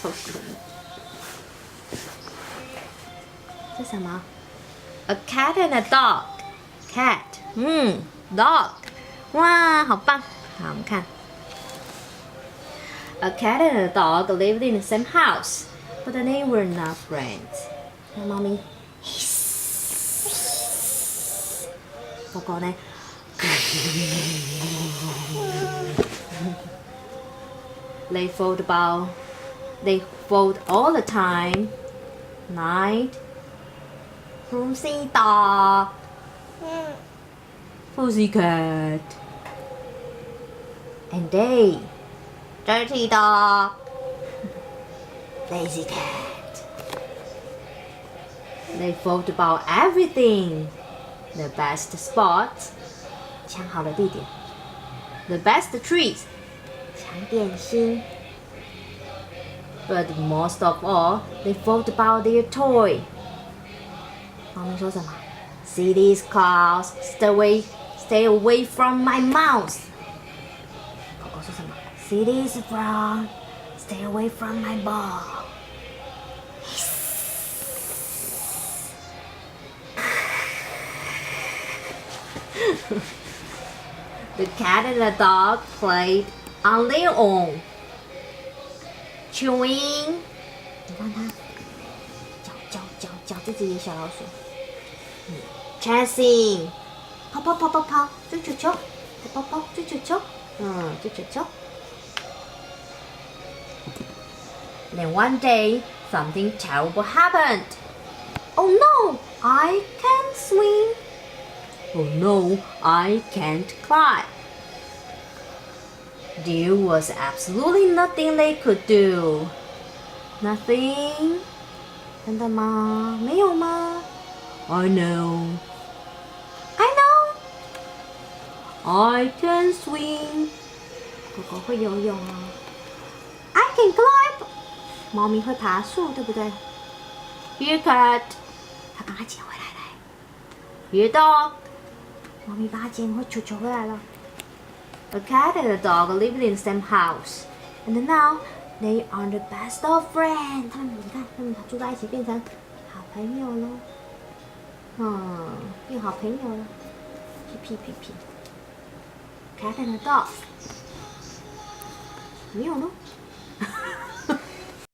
超喜欢的。这什么 ？A cat and a dog. Cat， dog， 哇，好棒！好，我们看。A cat and a dog lived in the same house, but they were not friends. 看猫咪，狗狗呢？They fought all the time. Night. Pussy dog. Pussy cat. And day. Dirty dog. Lazy cat. They fought about everything. The best spots. 抢好的地点。The best trees. 抢点心。But most of all, they fought about their toy. 猫咪说什么 ？See these claws, stay away from my mouth. 狗狗说什么 ？See these frogs, stay away from my ball. The cat and the dog played on their own. Chewing， 你看它，嚼这只野小老鼠。Chasing， 跑，追球球，跑，追球球，追球球。Then one day, something terrible happened. Oh no, I can't swim. Oh no, I can't climb. There was absolutely nothing they could do. Nothing? 真的吗？没有吗？ I know. I know. I can swim. 狗狗会游泳啊。I can climb. 猫咪会爬树，对不对？ Here cat. 它把它捡回来了。Here dog. 猫咪把它捡回球球回来了。A cat and a dog lived in the same house, and now they are the best of friends. 你看，他们住在一起变成好朋友了。变好朋友了。屁。Cat and a dog. 没有呢。